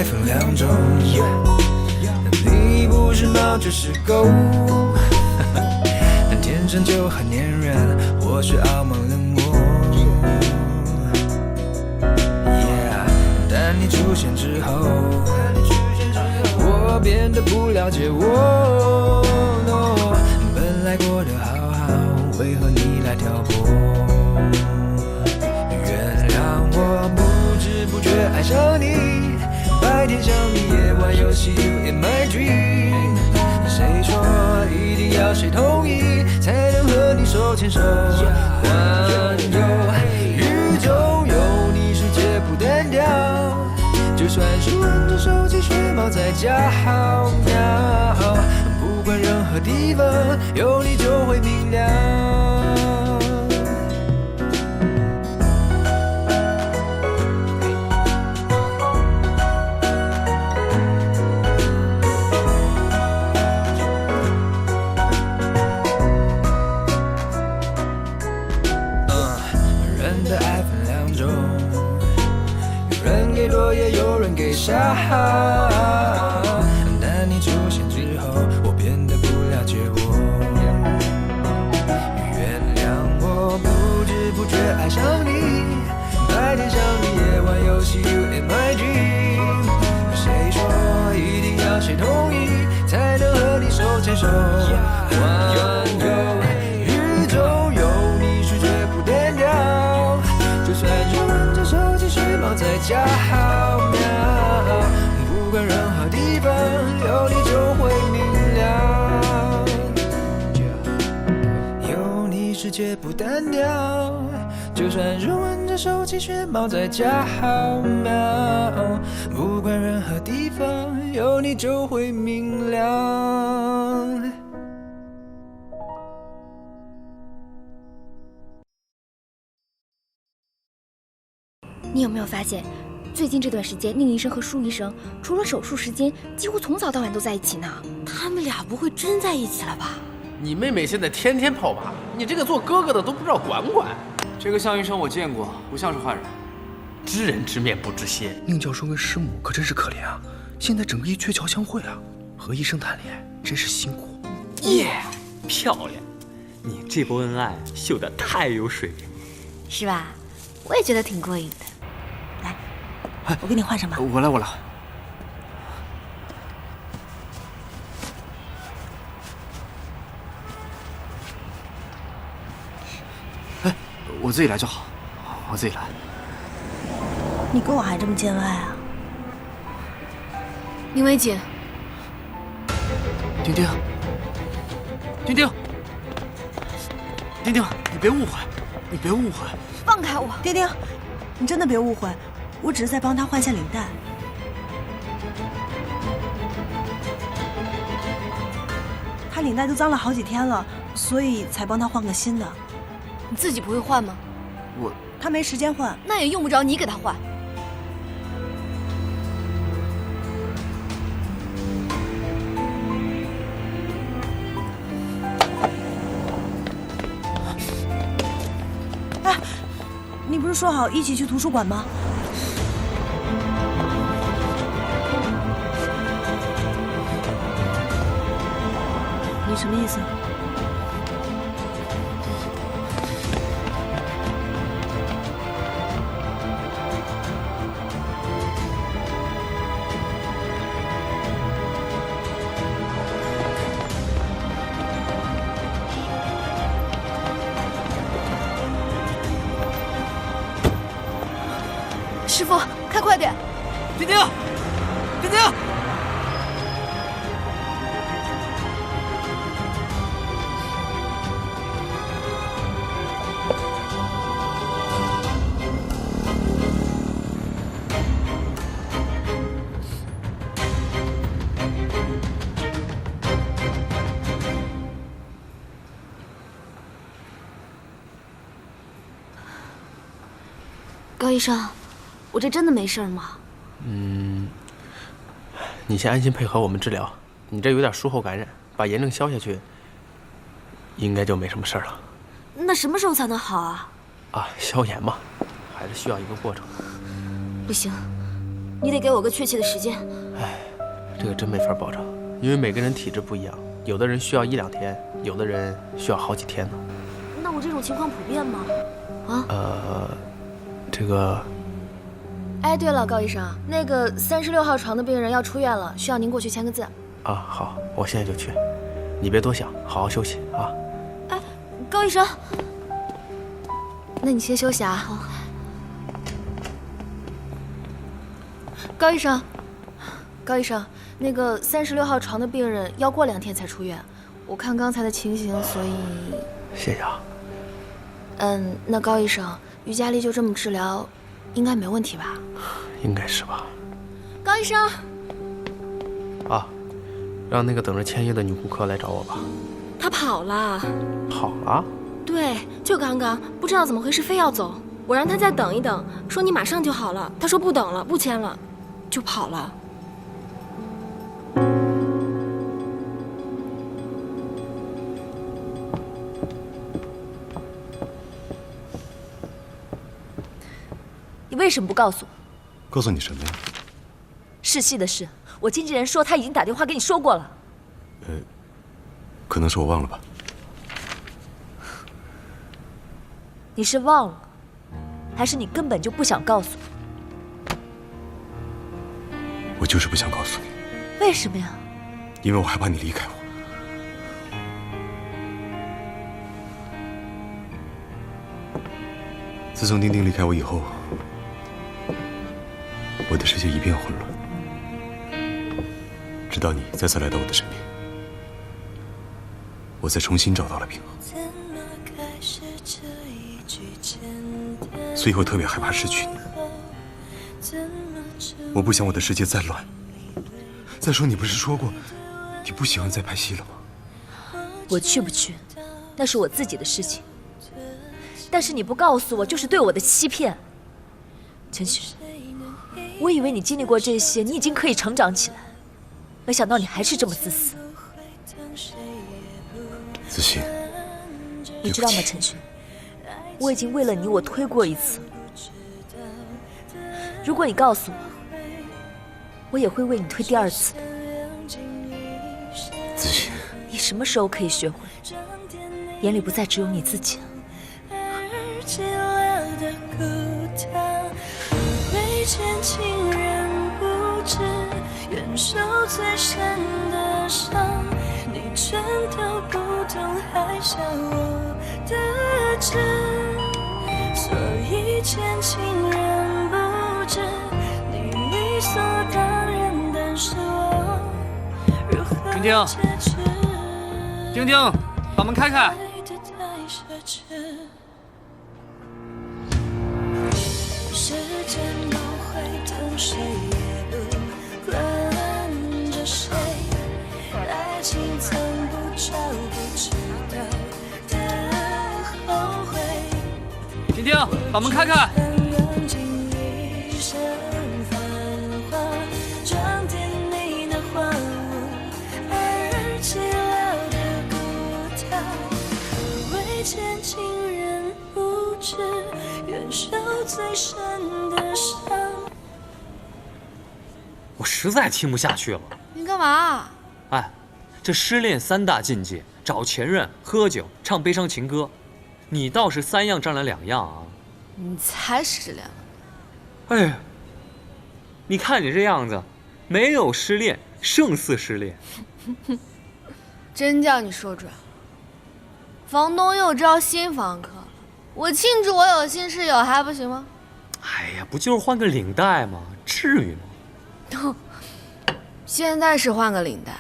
分两种，你不是猫就是狗，天生就很粘人，或是傲慢冷漠。但你出现之后，我变得不了解我。本来过得好好，为何你来挑拨？原谅我不知不觉爱上你，白天想你，夜晚游戏 You in my dream。谁说一定要谁同意才能和你手牵手环游宇宙？有你世界不单调，就算是玩着手机学猫在家好喵，不管任何地方有你就会明了。人的爱分两种，有人给多也有人给少，但你出现之后，我变得不了解我。原谅我不知不觉爱上你，白天想你，夜晚游戏 You in my dream。谁说一定要谁同意才能和你手牵手环游宇宙？有你世界不单调，就算是玩着手机睡猫在家好喵，不管任何地方有你就会明了。有你世界不单调，就算是玩着手机学猫在家好喵，不管任何地方有你就会明了。你有没有发现，最近这段时间，宁医生和舒医生除了手术时间，几乎从早到晚都在一起呢。他们俩不会真在一起了吧？你妹妹现在天天跑吧，你这个做哥哥的都不知道管管。这个向医生我见过，不像是坏人。知人知面不知心。宁教授跟师母可真是可怜啊，现在整个一鹊桥相会啊，和医生谈恋爱真是辛苦。耶，漂亮！你这波恩爱秀得太有水平，是吧？我也觉得挺过瘾的。来，我给你换上吧。我来。哎，我自己来就好，我自己来。你跟我还这么见外啊？宁伟锦，丁丁，你别误会，你别误会。放开我！丁丁，你真的别误会，我只是在帮他换下领带。他领带都脏了好几天了，所以才帮他换个新的。你自己不会换吗？他没时间换，那也用不着你给他换。哎，你不是说好一起去图书馆吗？你什么意思？师傅，开快点！丁丁！高医生，我这真的没事吗？你先安心配合我们治疗，你这有点术后感染，把炎症消下去，应该就没什么事了。那什么时候才能好啊？啊，消炎嘛，还是需要一个过程。不行，你得给我个确切的时间。这个真没法保证，因为每个人体质不一样，有的人需要1、2天，有的人需要好几天呢。那我这种情况普遍吗？这个……哎，对了，高医生，那个36号床的病人要出院了，需要您过去签个字。啊，好，我现在就去。你别多想，好好休息啊。哎，高医生，那你先休息啊。好。高医生，高医生，那个36号床的病人要过2天才出院，我看刚才的情形，所以……谢谢啊。那高医生，于佳丽就这么治疗，应该没问题吧？应该是吧。高医生，啊，让那个等着签约的女顾客来找我吧。她跑了。跑了？对，就刚刚，不知道怎么回事，非要走。我让她再等一等，说你马上就好了。她说不等了，不签了，就跑了。你为什么不告诉我？告诉你什么呀？世系的事，我经纪人说他已经打电话跟你说过了。可能是我忘了吧。你是忘了，还是你根本就不想告诉我？我就是不想告诉你。为什么呀？因为我害怕你离开我。自从丁丁离开我以后，我的世界一片混乱。直到你再次来到我的身边，我才重新找到了平衡。所以我特别害怕失去你。我不想我的世界再乱。再说，你不是说过你不喜欢再拍戏了吗？我去不去，那是我自己的事情。但是你不告诉我，就是对我的欺骗。陈旭，我以为你经历过这些，你已经可以成长起来，没想到你还是这么自私。子欣，你知道吗，陈旭，我已经为了你，我推过一次。如果你告诉我，我也会为你推第2次的。子欣，你什么时候可以学会，眼里不再只有你自己了？见情人不知，忍受最深的伤，你全都不懂，还笑我的痴。所以见情人不知，你理所当然，但是我如何解释？丁丁，把门开开。时间不会等谁，也不管着谁，爱情从不找不知道的后悔。丁丁，把门开开。燃尽一生繁华，装点你那荒芜而寂寥的孤岛，未见情人不知，忍受最深的伤。我实在听不下去了。你干嘛？哎，这失恋3大禁忌：找前任、喝酒、唱悲伤情歌。你倒是3样占了2样啊！你才失恋了。哎呀，你看你这样子，没有失恋胜似失恋。真叫你说准了。房东又招新房客了，我庆祝我有新室友还不行吗？哎呀，不就是换个领带吗？至于吗？现在是换个领带，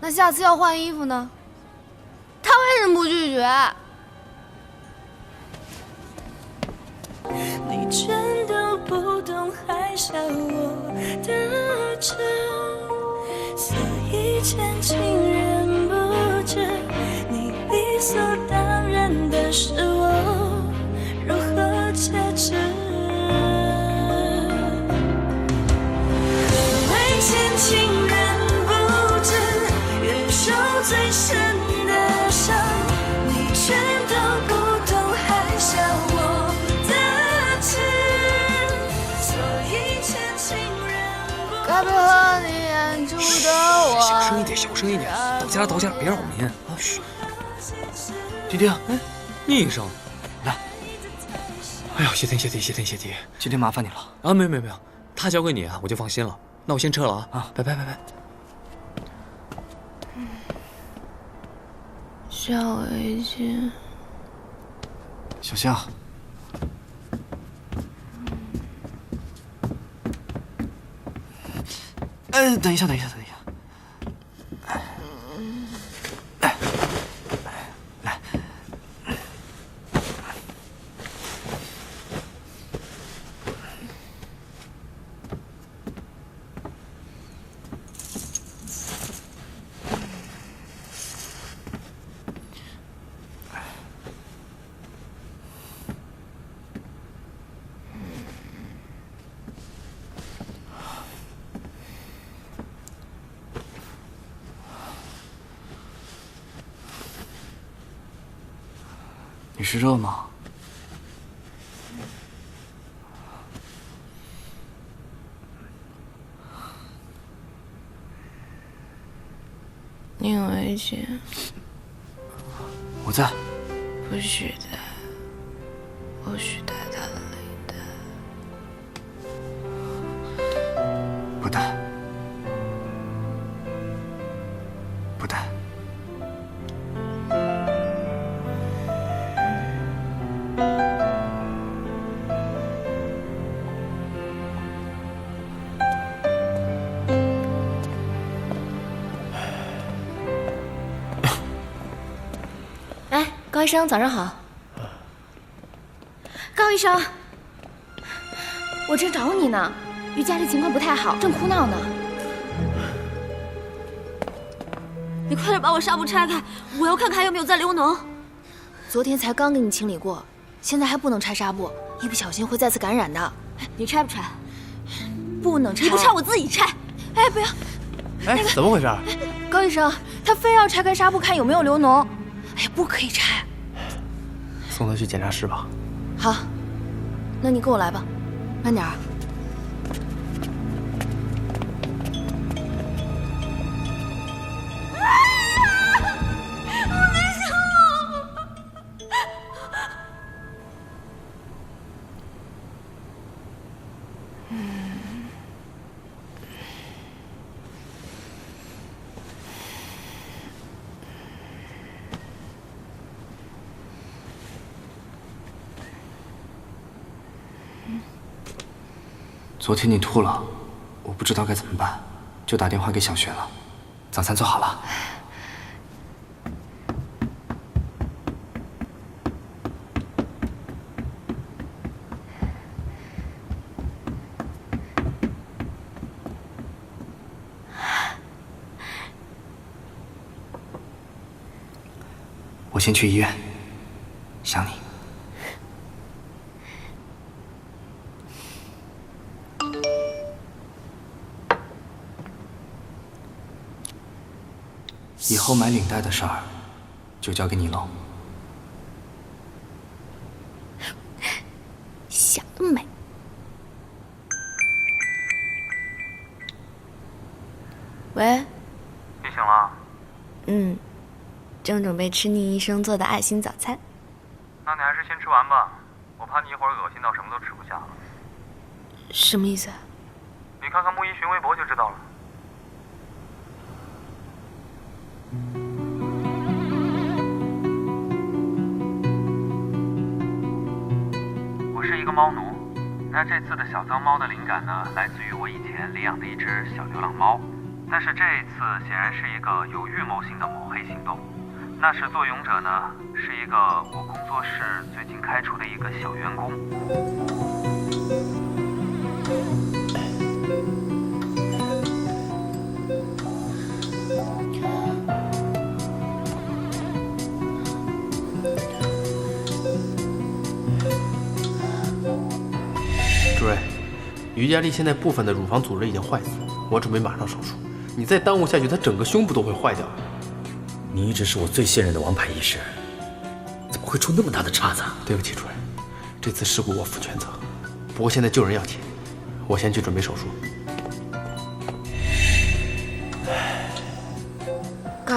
那下次要换衣服呢？他为什么不拒绝？你全都不懂，还笑我的痴，所以见情人不知，你理所当然的是我如何解释？何谓见情人不知，忍受最深的伤，你全都不懂，还笑我的痴，所以见情人那配合你演出的我。小声一点，小声一点，抖起来，别扰民啊！嘘，婷婷，你声，来。哎呦，谢天！今天麻烦你了啊！没有，他交给你啊，我就放心了。那我先撤了啊！啊，拜。小围巾，小香。等一下。来。你是热吗？拧围巾，我在。不许戴，不许戴他的领带。不戴。高医生，早上好。高医生，我正找你呢。于佳丽情况不太好，正哭闹呢。你快点把我纱布拆开，我要看看还有没有在流脓。昨天才刚给你清理过，现在还不能拆纱布，一不小心会再次感染的。你拆不拆？不能拆。你不拆我自己拆。哎，不要！哎，怎么回事？高医生，他非要拆开纱布看有没有流脓。哎呀，不可以拆。送他去检查室吧。好，那你跟我来吧，慢点儿。昨天你吐了，我不知道该怎么办，就打电话给小雪了。早餐做好了。我先去医院，想你。以后买领带的事儿，就交给你喽。想得美。喂，你醒了？正准备吃宁医生做的爱心早餐。那你还是先吃完吧，我怕你一会儿恶心到什么都吃不下了。什么意思？你看看木一寻微博就知道了。我是一个猫奴，那这次的小脏猫的灵感呢，来自于我以前领养的一只小流浪猫，但是这一次显然是一个有预谋性的抹黑行动。那始作俑者呢，是一个我工作室最近开除的一个小员工。主任，于佳丽现在部分的乳房组织已经坏死，我准备马上手术。你再耽误下去，她整个胸部都会坏掉。你一直是我最信任的王牌医师，怎么会出那么大的岔子？对不起，主任，这次事故我负全责。不过现在救人要钱，我先去准备手术。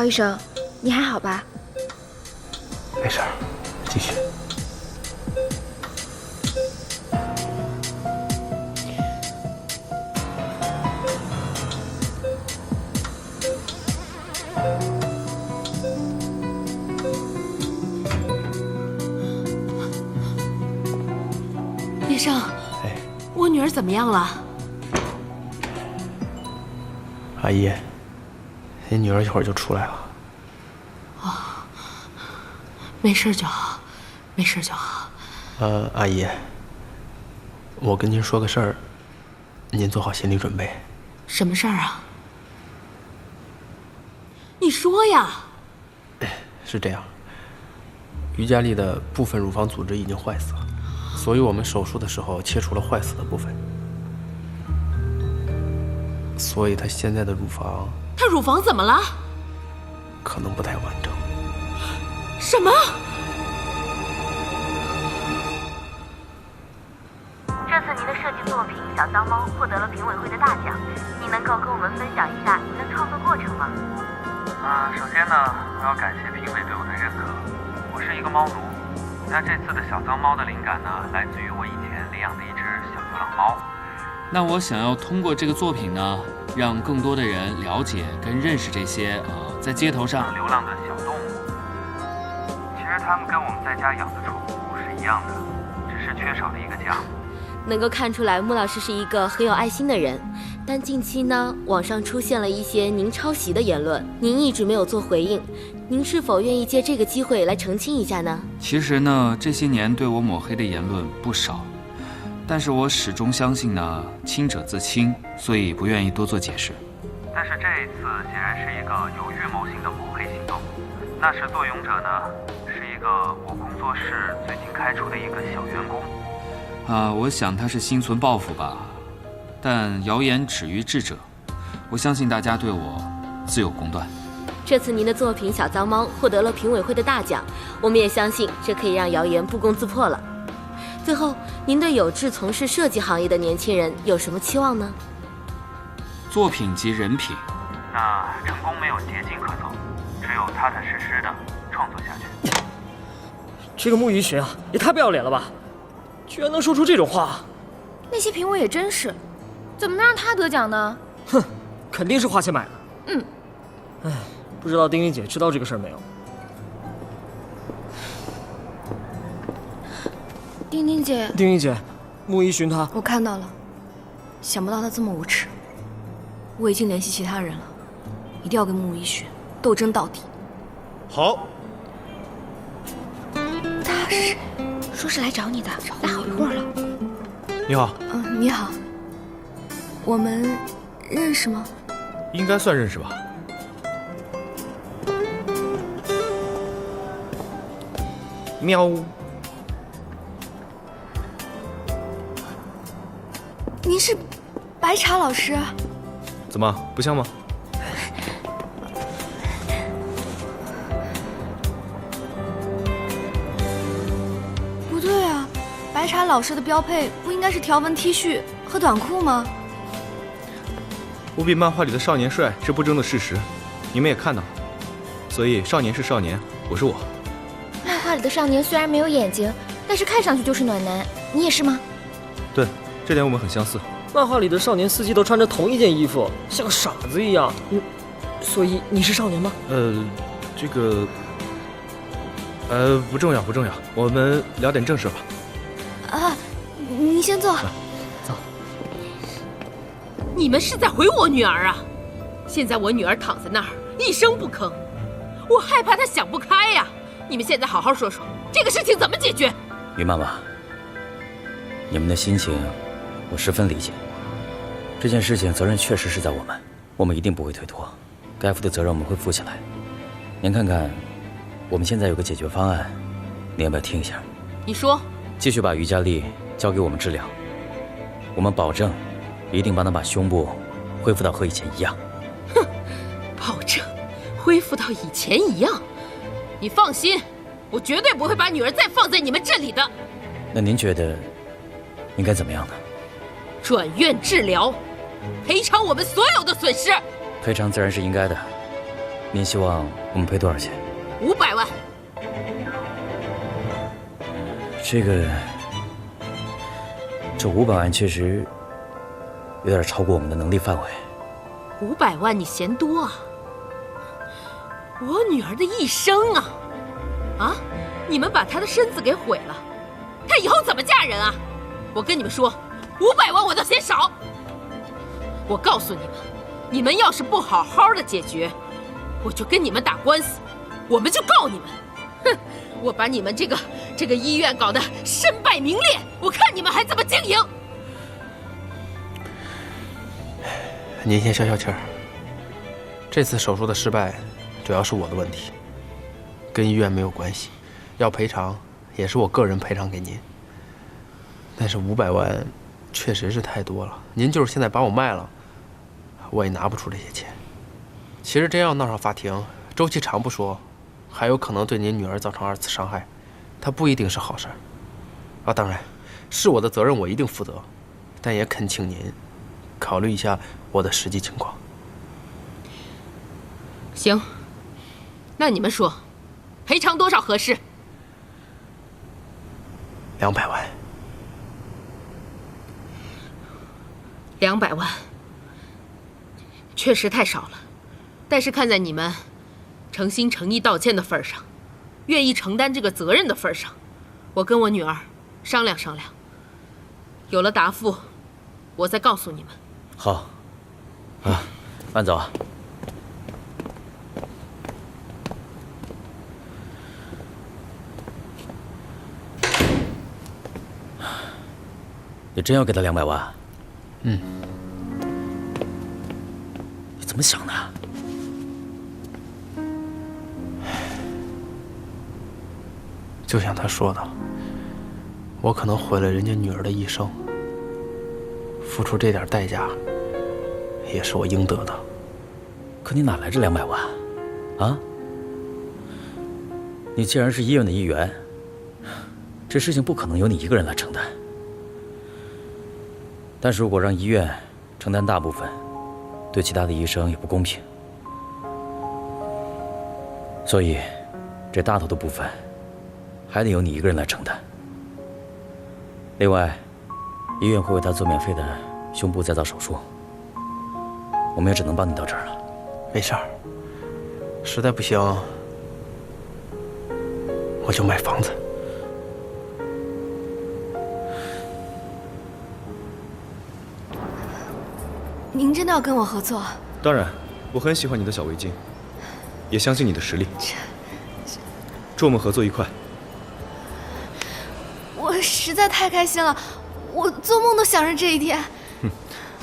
高医生，你还好吧？没事儿，继续。医生，哎，我女儿怎么样了？阿姨，你女儿一会儿就出来了。没事就好，没事就好。阿姨，我跟您说个事儿，您做好心理准备。什么事儿啊？你说呀。是这样，于佳丽的部分乳房组织已经坏死了，所以我们手术的时候切除了坏死的部分，所以她现在的乳房她乳房怎么了？可能不太完整。什么？这次您的设计作品《小脏猫》获得了评委会的大奖，您能够跟我们分享一下您的创作过程吗？首先呢，我要感谢评委对我的认可。我是一个猫奴，那这次的小脏猫的灵感呢，来自于我以前领养的一只小流浪猫。那我想要通过这个作品呢，让更多的人了解跟认识这些在街头上流浪的小动物。其实它们跟我们在家养的宠物是一样的，只是缺少了一个家。能够看出来穆老师是一个很有爱心的人，但近期呢，网上出现了一些您抄袭的言论，您一直没有做回应，您是否愿意借这个机会来澄清一下呢？其实呢，这些年对我抹黑的言论不少，但是我始终相信呢，清者自清，所以不愿意多做解释。但是这一次显然是一个有预谋性的抹黑行动，那始作俑者呢，是一个我工作室最近开除的一个小员工。我想他是心存报复吧，但谣言止于智者，我相信大家对我自有公断。这次您的作品《小脏猫》获得了评委会的大奖，我们也相信这可以让谣言不攻自破了。最后，您对有志从事设计行业的年轻人有什么期望呢？作品即人品，那成功没有捷径可走，只有踏踏实实的创作下去。这个穆雨荨啊，也太不要脸了吧！居然能说出这种话！那些评委也真是，怎么能让他得奖呢？哼，肯定是花钱买的。嗯。哎，不知道丁丁姐知道这个事儿没有？丁丁姐，丁丁姐，穆雨荨他……我看到了，想不到他这么无耻。我已经联系其他人了，一定要跟穆雨荨斗争到底。好。他是谁？说是来找你的，来好一会儿了。你好。你好。我们认识吗？应该算认识吧。喵。您是白茶老师？怎么不像吗？不对啊，白茶老师的标配不应该是条纹 T 恤和短裤吗？我比漫画里的少年帅是不争的事实，你们也看到了。所以少年是少年，我是我。漫画里的少年虽然没有眼睛，但是看上去就是暖男，你也是吗？对，这点我们很相似。漫画里的少年四季都穿着同一件衣服，像个傻子一样。所以你是少年吗？这个，不重要，不重要。我们聊点正事吧。啊，你先坐。走。你们是在毁我女儿啊！现在我女儿躺在那儿一声不吭，我害怕她想不开呀。你们现在好好说说，这个事情怎么解决？于妈妈，你们的心情我十分理解。这件事情责任确实是在我们一定不会推脱，该负的责任我们会负起来。您看看，我们现在有个解决方案，您要不要听一下？你说。继续把于佳丽交给我们治疗，我们保证一定帮她把胸部恢复到和以前一样。哼，保证恢复到以前一样？你放心，我绝对不会把女儿再放在你们这里的。那您觉得应该怎么样呢？转院治疗，赔偿我们所有的损失。赔偿自然是应该的，您希望我们赔多少钱？500万。这500万确实有点超过我们的能力范围。500万你嫌多啊？我女儿的一生啊！啊！你们把她的身子给毁了，她以后怎么嫁人啊？我跟你们说，500万我都嫌少。我告诉你们，你们要是不好好的解决，我就跟你们打官司，我们就告你们。哼！我把你们这个医院搞得身败名裂，我看你们还怎么经营。您先消消气儿。这次手术的失败，主要是我的问题，跟医院没有关系。要赔偿，也是我个人赔偿给您。但是500万确实是太多了，您就是现在把我卖了，我也拿不出这些钱。其实真要闹上法庭，周期长不说，还有可能对您女儿造成2次伤害，它不一定是好事儿。啊，当然，是我的责任，我一定负责，但也恳请您考虑一下我的实际情况。行，那你们说，赔偿多少合适？200万。200万，确实太少了。但是看在你们诚心诚意道歉的份上，愿意承担这个责任的份上，我跟我女儿商量商量，有了答复，我再告诉你们。好，啊，慢走啊。你真要给他200万？嗯。你怎么想的？就像他说的，我可能毁了人家女儿的一生，付出这点代价，也是我应得的。可你哪来这200万？啊？你既然是医院的一员，这事情不可能由你一个人来承担。但是如果让医院承担大部分，对其他的医生也不公平。所以，这大头的部分，还得由你一个人来承担。另外，医院会为他做免费的胸部再造手术，我们也只能帮你到这儿了。没事儿，实在不行，我就买房子。您真的要跟我合作？当然，我很喜欢你的小围巾，也相信你的实力。祝我们合作愉快。我实在太开心了，我做梦都想着这一天。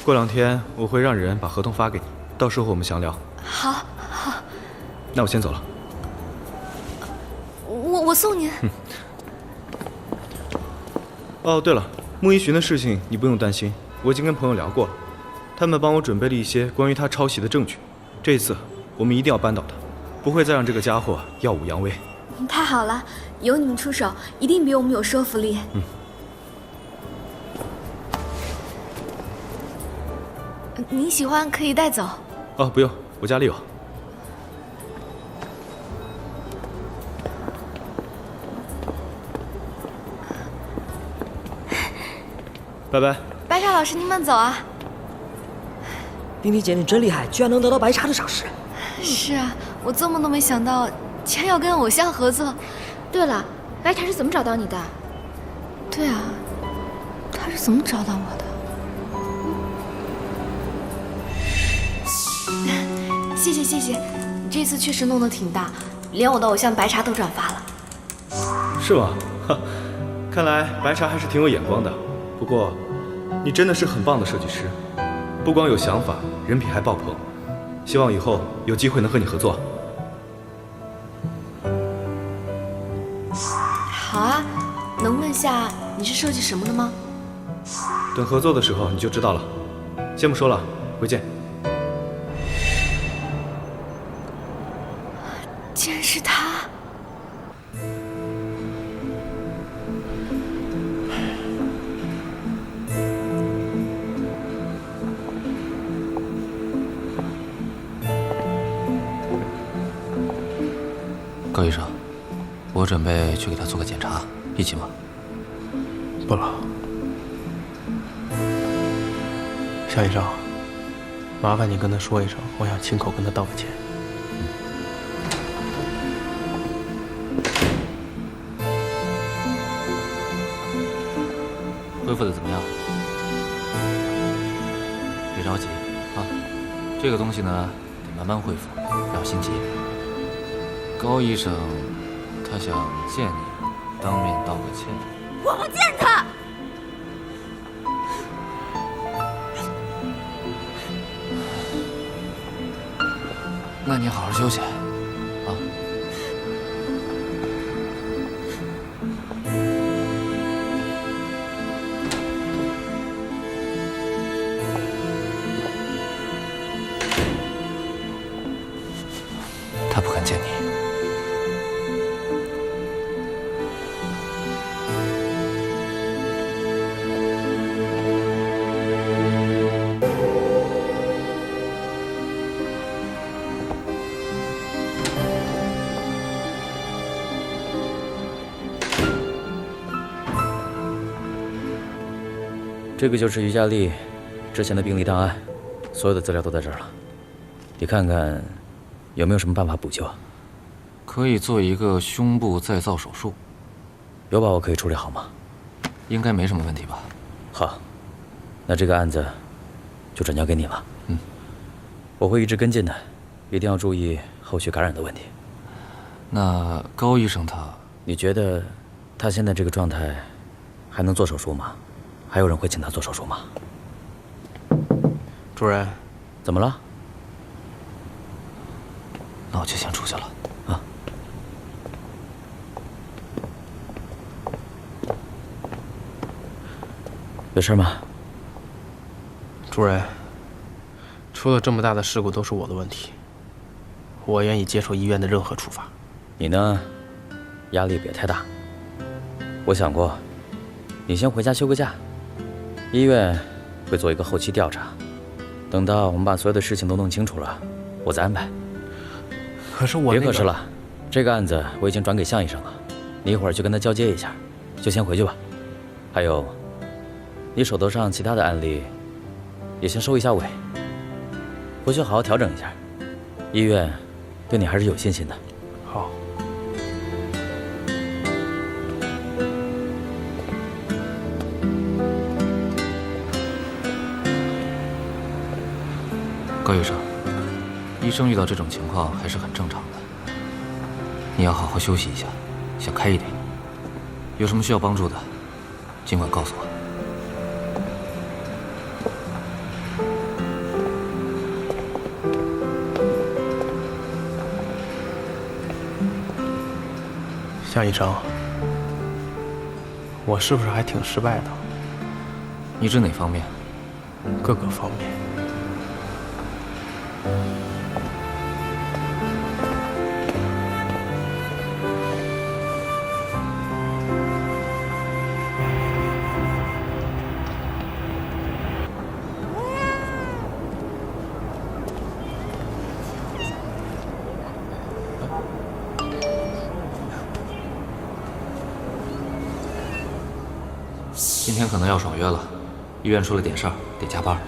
过2天我会让人把合同发给你，到时候我们详聊。好，好。那我先走了。我送您。哦，对了，穆一寻的事情你不用担心，我已经跟朋友聊过了，他们帮我准备了一些关于他抄袭的证据。这一次我们一定要扳倒他，不会再让这个家伙耀武扬威。太好了，有你们出手，一定比我们有说服力。您喜欢可以带走。哦，不用，我家里有。拜拜。白茶老师，您慢走啊。冰冰姐，你真厉害，居然能得到白茶的赏识。是啊，我做梦都没想到，竟然要跟偶像合作。对了，白茶是怎么找到你的？对啊，他是怎么找到我的？谢谢谢谢，这次确实弄得挺大，连我的偶像白茶都转发了。是吗？哈，看来白茶还是挺有眼光的。不过，你真的是很棒的设计师，不光有想法，人品还爆棚。希望以后有机会能和你合作。好啊，能问下你是设计什么的吗？等合作的时候你就知道了。先不说了，回见。竟然是他！高医生，我准备去给他做个检查，一起吗？不了。向医生，麻烦你跟他说一声，我想亲口跟他道个歉。恢复的怎么样？别着急啊，这个东西呢得慢慢恢复，不要心急。高医生，他想见你，当面道个歉。我不见他。那你好好休息。他不敢见你。这个就是于佳丽之前的病历档案，所有的资料都在这儿了，你看看有没有什么办法补救啊？可以做一个胸部再造手术，有把握可以处理好吗？应该没什么问题吧？好，那这个案子就转交给你了。我会一直跟进的，一定要注意后续感染的问题。那高医生他，你觉得他现在这个状态还能做手术吗？还有人会请他做手术吗？主任，怎么了？那我就先出去了。有事吗？主任，出了这么大的事故都是我的问题，我愿意接受医院的任何处罚。你呢，压力别太大。我想过，你先回家休个假，医院会做一个后期调查，等到我们把所有的事情都弄清楚了，我再安排。可是我别可是了，这个案子我已经转给向医生了，你一会儿去跟他交接一下，就先回去吧。还有，你手头上其他的案例也先收一下尾，回去好好调整一下。医院对你还是有信心的。好。高医生，医生遇到这种情况还是很正常的，你要好好休息一下，想开一点。有什么需要帮助的，尽管告诉我。向医生，我是不是还挺失败的？你指哪方面？各个方面。今天可能要爽约了，医院出了点事儿，得加班。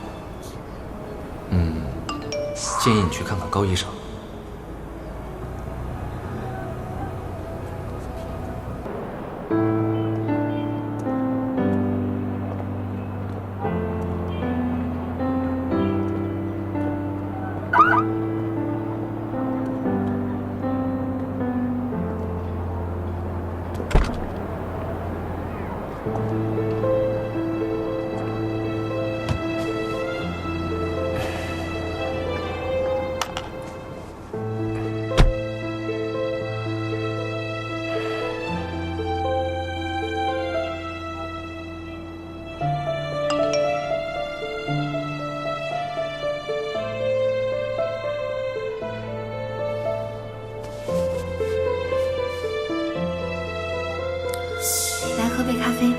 建议你去看看高医生。来喝杯咖啡。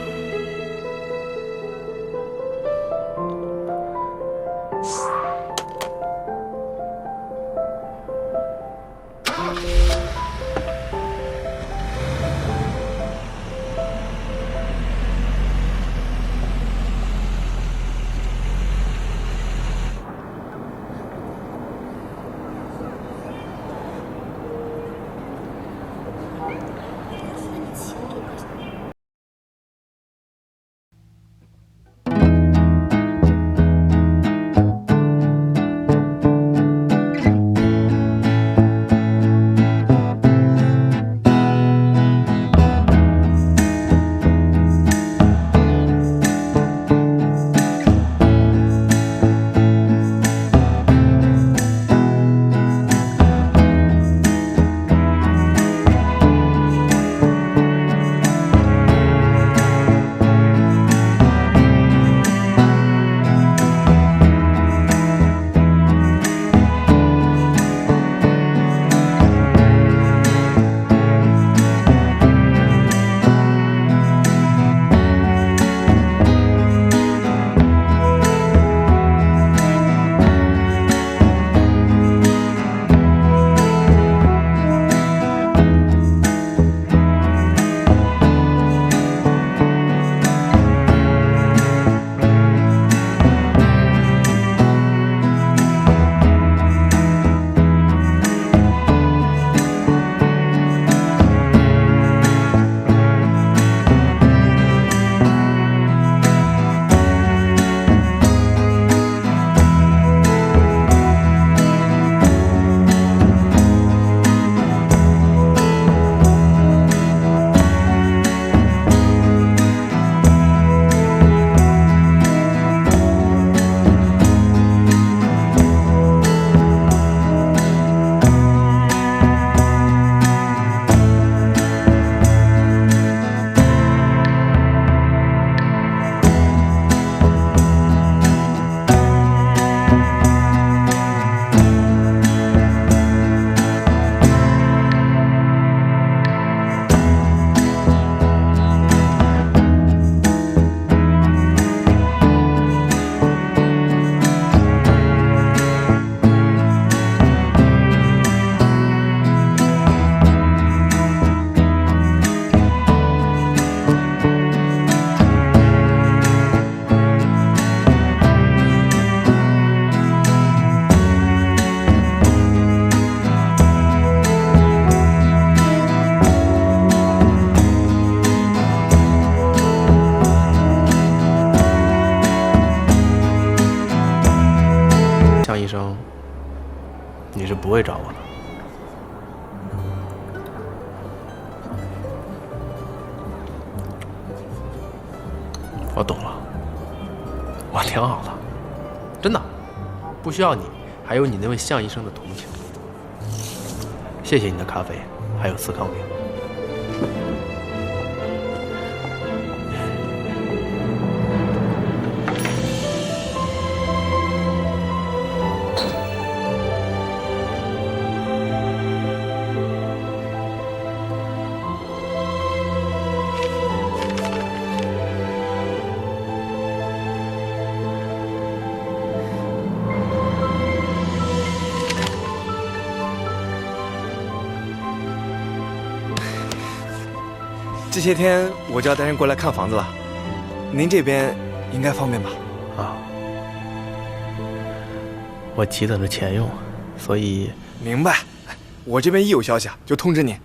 会找我的。我懂了，我挺好的，真的，不需要你，还有你那位向医生的同情。谢谢你的咖啡，还有司康饼。这些天我就要带人过来看房子了，您这边应该方便吧？啊，我急等着钱用，所以明白。我这边一有消息就通知您。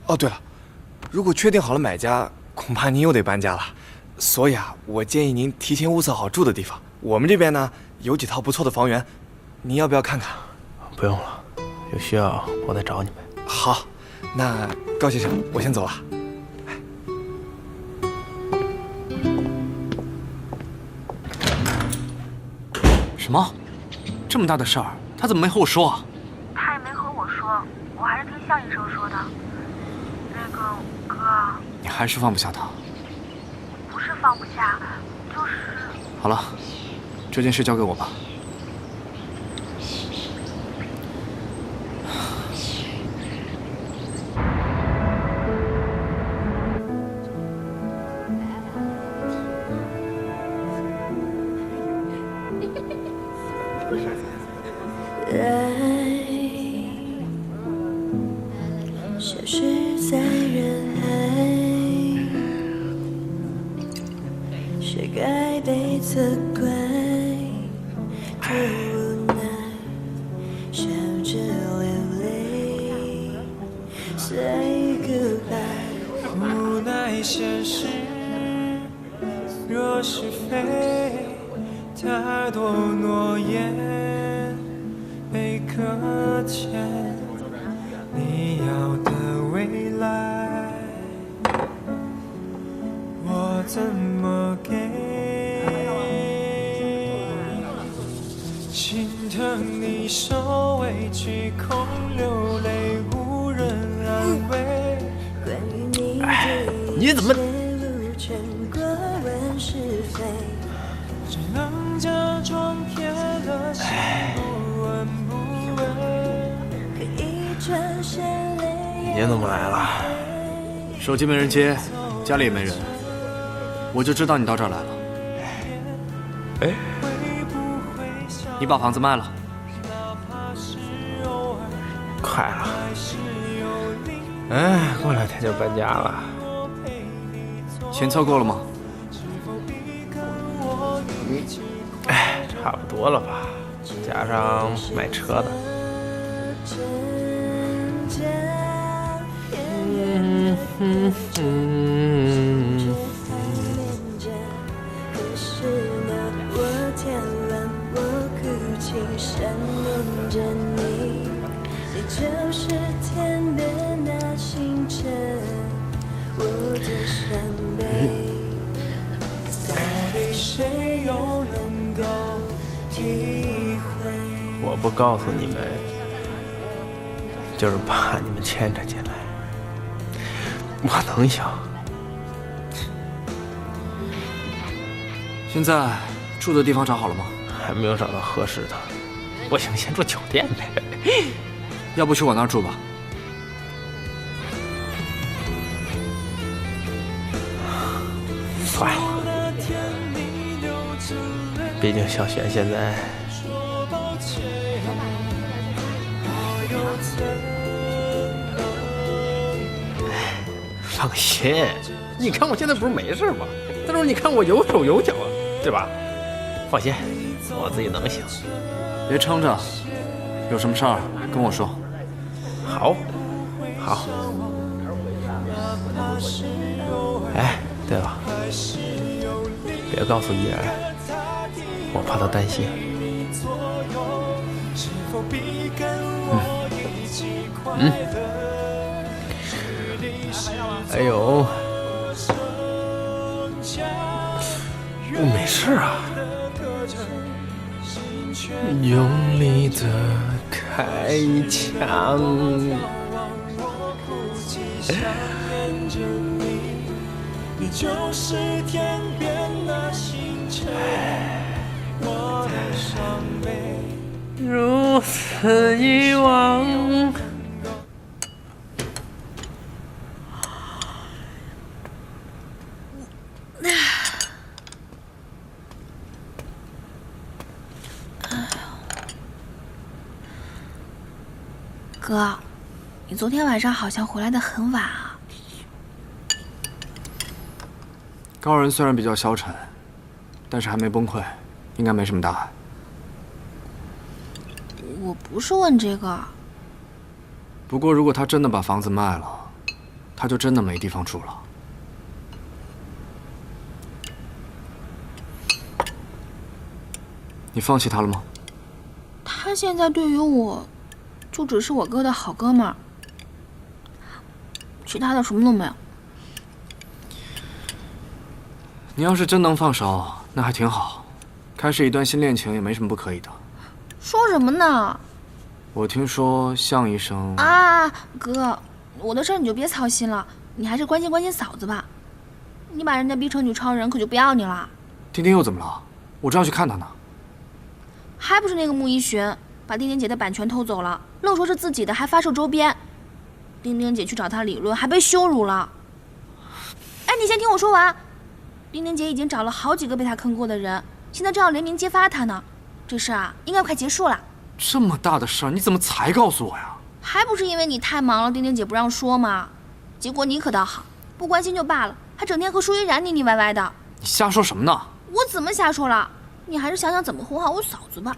哦，对了，如果确定好了买家，恐怕您又得搬家了，所以我建议您提前物色好住的地方。我们这边呢有几套不错的房源，您要不要看看？不用了，有需要我再找你们。好，那高先生，我先走了。什么？这么大的事儿，他怎么没和我说啊？他也没和我说，我还是听向医生说的。那个哥，你还是放不下他？不是放不下，就是……好了，这件事交给我吧。消失在人海，谁该被责怪？多无奈，笑着流泪 ，Say goodbye。无奈现实，若是非，太多诺言被搁浅。你要的未来，我怎么给？心疼你受委屈，空流泪，无人安慰。关于你的你怎么？全过问是非，只能假装骗了心，不闻不问。您怎么来了？手机没人接，家里也没人，我就知道你到这儿来了。哎，你把房子卖了？快了，哎，过2天就搬家了。钱凑够了吗？哎，差不多了吧，加上买车的。我不告诉你们，就是怕你们牵扯进来。我能想。现在住的地方找好了吗？还没有找到合适的，我想先住酒店呗。要不去我那儿住吧？算了，毕竟小璇现在……放心，你看我现在不是没事吗？再说你看我有手有脚啊，对吧？放心，我自己能行。别撑着，有什么事儿跟我说。好，好。哎，对了，别告诉依然，我怕他担心。哎呦，我没事啊。用力的开枪。你就是天边的星辰，我的伤悲如此遗忘。哥，你昨天晚上好像回来的很晚啊。高人虽然比较消沉，但是还没崩溃，应该没什么大碍。我不是问这个。不过如果他真的把房子卖了，他就真的没地方住了。你放弃他了吗？他现在对于我，就只是我哥的好哥们儿，其他的什么都没有。你要是真能放手，那还挺好，开始一段新恋情也没什么不可以的。说什么呢？我听说向医生啊，哥，我的事你就别操心了，你还是关心关心嫂子吧。你把人家逼成女超人，可就不要你了。丁丁又怎么了？我正要去看他呢。还不是那个穆一寻把丁丁姐的版权偷走了，愣说是自己的，还发售周边。丁丁姐去找他理论，还被羞辱了。哎，你先听我说完。丁丁姐已经找了好几个被他坑过的人，现在正要联名揭发他呢。这事啊，应该快结束了。这么大的事儿，你怎么才告诉我呀？还不是因为你太忙了，丁丁姐不让说嘛。结果你可倒好，不关心就罢了，还整天和舒依然腻腻歪歪的。你瞎说什么呢？我怎么瞎说了？你还是想想怎么哄好我嫂子吧。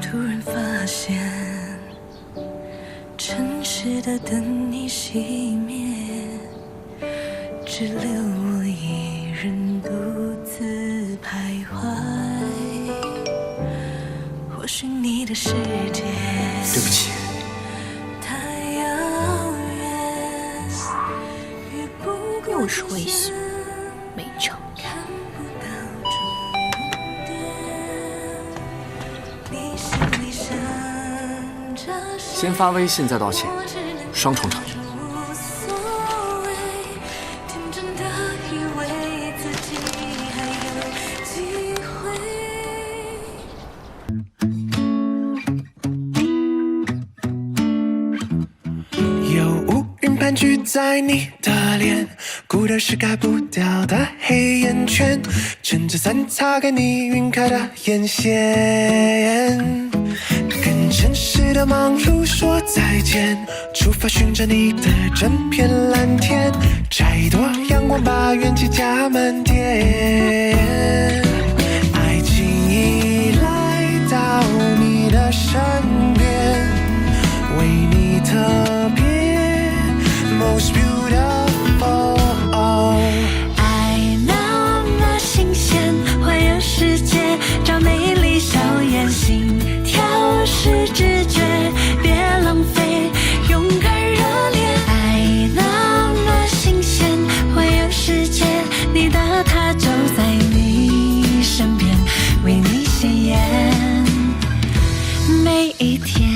突然发现，城市的灯已熄灭，只留我一人独自徘徊。或许你的世界，对不起，太遥远，又是微信，没成。先发微信再道歉，双重成全。有乌云盘踞在你的脸，孤单是盖不掉的黑眼圈，撑着伞擦干你晕开的眼线。跟城市的忙碌说再见，出发寻找你的整片蓝天，摘一朵阳光把元气加满点。爱情已来到你的身边，为你特别 most beautiful。 爱那么新鲜，环游世界，找美丽笑颜，心跳是直觉，别浪费，勇敢热烈。爱那么新鲜，环游世界，你的他就在你身边，为你鲜艳每一天。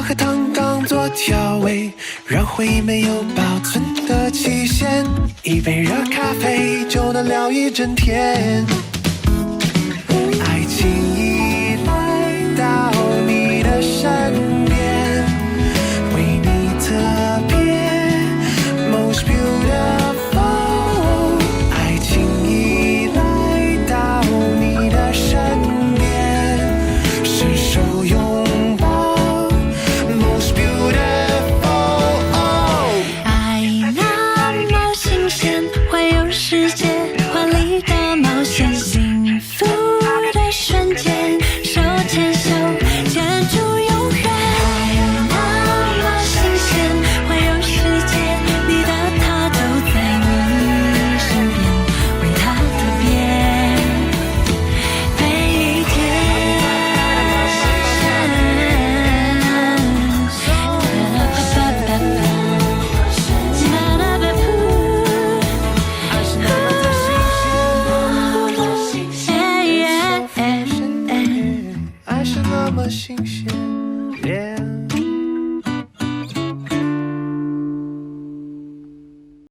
和糖当作调味，让回忆没有保存的期限，一杯热咖啡就能聊一整天。爱情